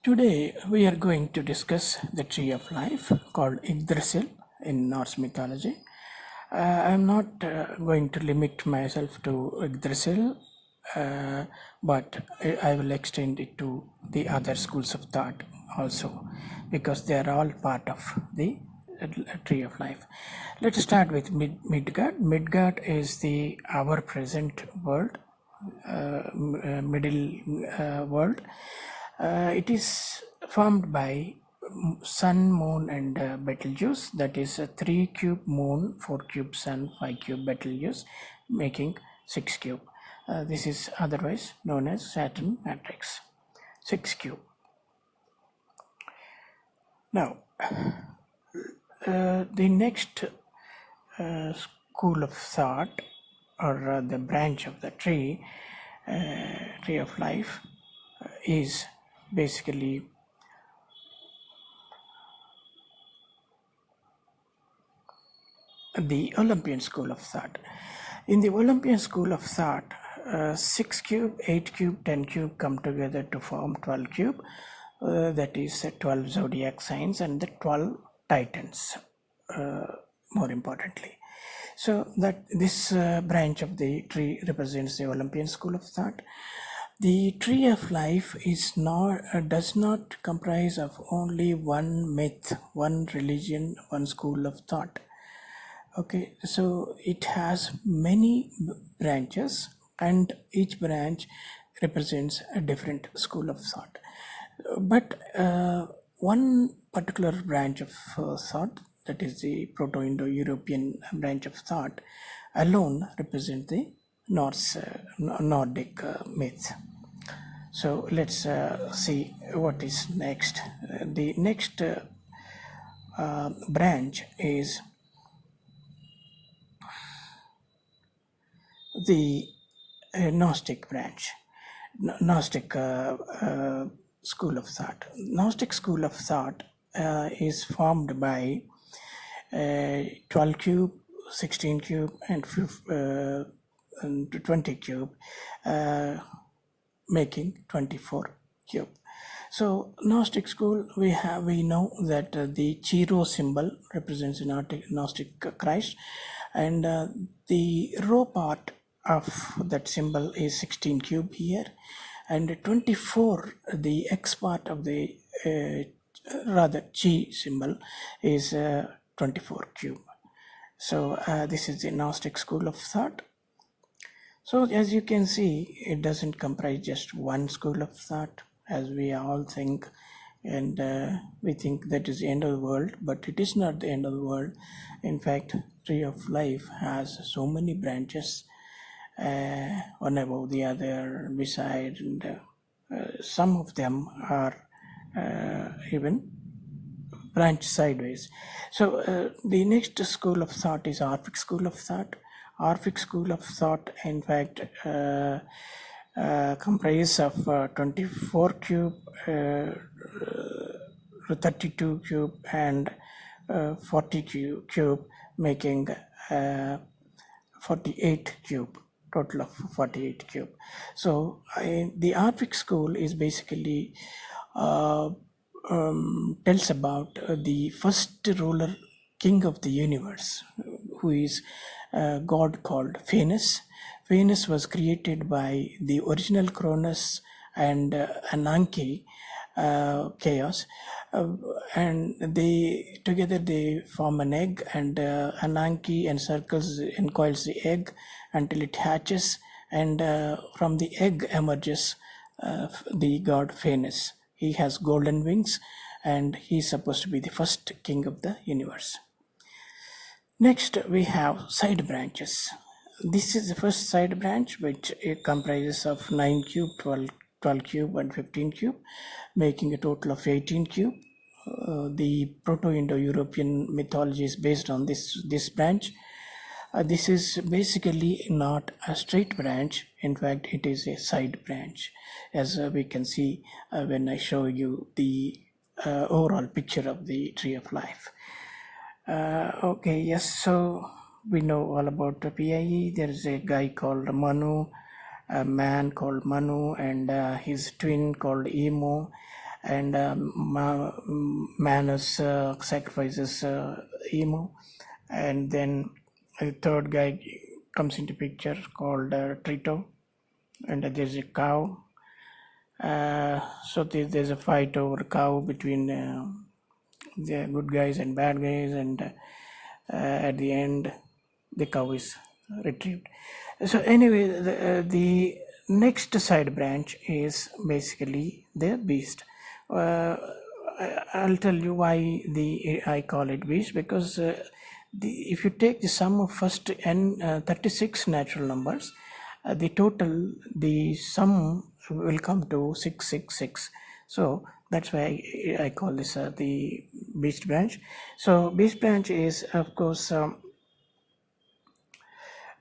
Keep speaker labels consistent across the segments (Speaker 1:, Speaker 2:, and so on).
Speaker 1: Today we are going to discuss the tree of life called Yggdrasil in Norse mythology. I am not going to limit myself to Yggdrasil, but I will extend it to the other schools of thought also, because they are all part of the tree of life. Let's start with Midgard. Midgard is our present world, middle world. It is formed by sun, moon, and Betelgeuse. That is a 3 cube moon, 4 cube sun, 5 cube Betelgeuse, making 6 cube. This is otherwise known as Saturn matrix, 6 cube. Now, the next school of thought, or the branch of the tree of life, is basically the Olympian school of thought. In the Olympian school of thought, 6 cube, 8 cube, 10 cube come together to form 12 cube. That is 12 zodiac signs and the 12 titans, more importantly. So that this branch of the tree represents the Olympian school of thought. The tree of life does not comprise of only one myth, one religion, one school of thought. Okay, so it has many branches, and each branch represents a different school of thought. But one particular branch of thought, that is the Proto-Indo-European branch of thought, alone represents the Nordic myth. So let's see what is next. The next branch is the Gnostic branch, Gnostic school of thought. Gnostic school of thought is formed by 12 cube, 16 cube, and 20 cube, making 24 cube. So Gnostic school, we know that the Chiro symbol represents the Gnostic Christ, and the rho part of that symbol is 16 cube here, and 24, the X part of the Chi symbol is 24 cube. So this is the Gnostic school of thought. So as you can see, it doesn't comprise just one school of thought, as we all think, and we think that is the end of the world, but it is not the end of the world. In fact, tree of life has so many branches, one above the other, beside, and some of them are even branch sideways. So the next school of thought is Orphic school of thought. Orphic school of thought, in fact, comprises of 24 cube, 32 cube, and 40 cube, making 48 cube, total of 48 cube. So the Orphic school is basically tells about the first ruler, king of the universe, who is a god called Venus. Venus was created by the original Cronus and Ananke chaos, and they together they form an egg, and Ananke encoils the egg until it hatches, and from the egg emerges the god Venus. He has golden wings, and he is supposed to be the first king of the universe. Next, we have side branches. This is the first side branch, which comprises of 9 cube, 12 cube, and 15 cube, making a total of 18 cube. The Proto-Indo-European mythology is based on this branch. This is basically not a straight branch. In fact, it is a side branch, as we can see when I show you the overall picture of the tree of life. Okay, yes, so we know all about the PIE. There is a guy called Manu, a man called Manu, and his twin called Emo, and Manus sacrifices Emu, and then a third guy comes into picture called Trito, and there's a cow. So there's a fight over cow between the good guys and bad guys, and at the end the cow is retrieved. So anyway, the next side branch is basically the beast. I'll tell you why I call it beast, because if you take the sum of first n 36 natural numbers, the sum will come to 666. So that's why I call this the beast branch. So beast branch is, of course,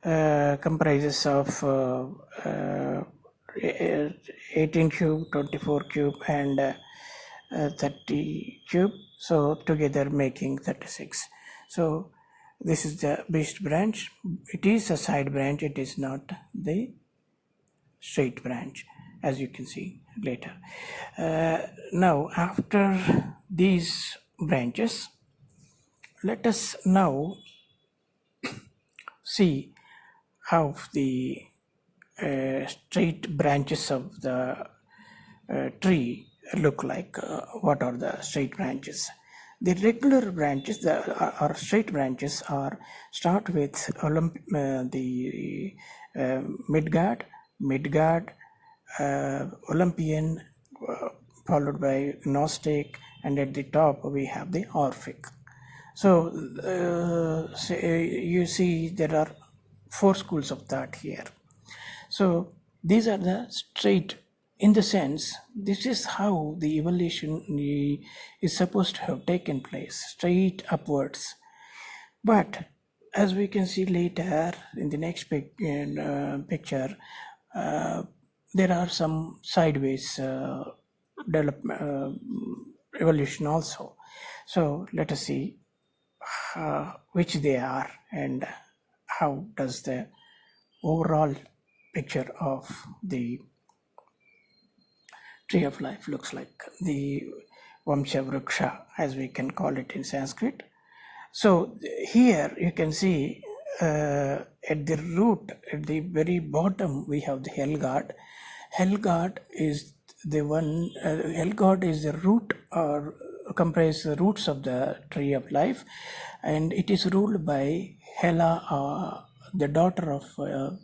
Speaker 1: comprises of 18 cube, 24 cube, and 30 cube, so together making 36. So this is the beast branch. It is a side branch, it is not the straight branch, as you can see later. Now after these branches, let us now see how the straight branches of the tree look like. What are the straight branches? The regular branches, or straight branches, are start with the Midgard, Olympian, followed by Gnostic, and at the top we have the Orphic. So you see there are 4 schools of thought here. So these are the straight, in the sense, this is how the evolution is supposed to have taken place, straight upwards. But as we can see later in the next picture, there are some sideways evolution also. So let us see which they are and how does the overall picture of the tree of life looks like, the VamshaVuksha, as we can call it in Sanskrit. So here you can see at the root, at the very bottom, we have the hell god. Hell god is the one, hell god is the root, or comprise the roots of the tree of life, and it is ruled by Hela, the daughter of what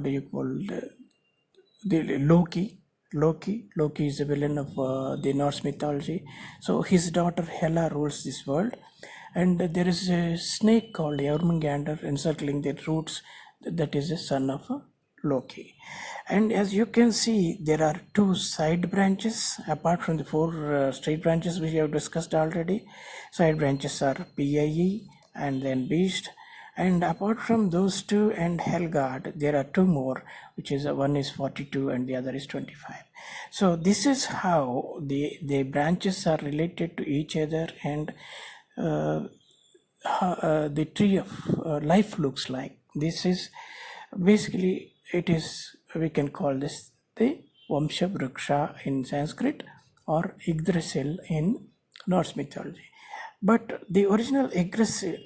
Speaker 1: do you call the Loki. Loki is the villain of the Norse mythology. So his daughter Hela rules this world, and there is a snake called Jormungandr encircling the roots. That is the son of Loki. And as you can see, there are 2 side branches apart from the 4 straight branches we have discussed already. Side branches are PIE and then Beast. And apart from those 2 and Hellgard, there are 2 more, which is one is 42 and the other is 25. So this is how the branches are related to each other, and the tree of life looks like. This is basically, it is, we can call this the VamshaVuksha in Sanskrit, or Yggdrasil in Norse mythology. But the original Yggdrasil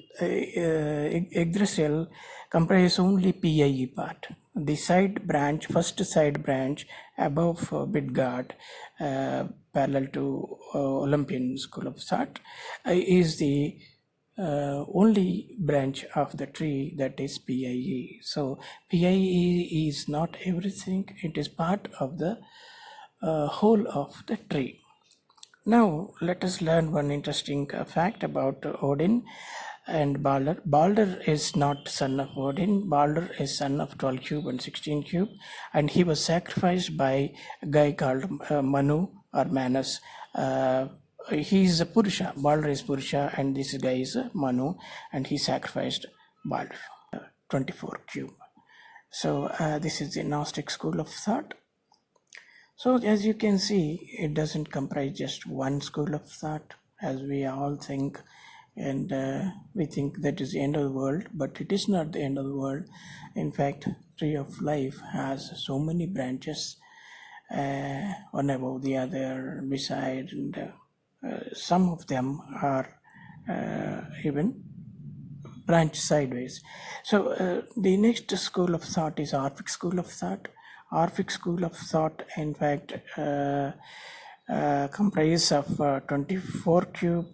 Speaker 1: comprises only PIE part. The side branch, first side branch above Midgard, parallel to Olympian school of thought, is the only branch of the tree that is PIE. So PIE is not everything, it is part of the whole of the tree. Now let us learn one interesting fact about Odin and Balder. Balder is not son of Odin. Balder is son of 12 cube and 16 cube, and he was sacrificed by a guy called Manu or Manus. He is a Purusha. Balder is Purusha, and this guy is Manu, and he sacrificed Balder, 24 cube. So this is the Gnostic school of thought. So as you can see, it doesn't comprise just one school of thought, as we all think, and we think that is the end of the world, but it is not the end of the world. In fact, tree of life has so many branches, one above the other, beside, and some of them are even branch sideways. So the next school of thought is Orphic school of thought. Orphic school of thought, in fact, comprises of 24 cube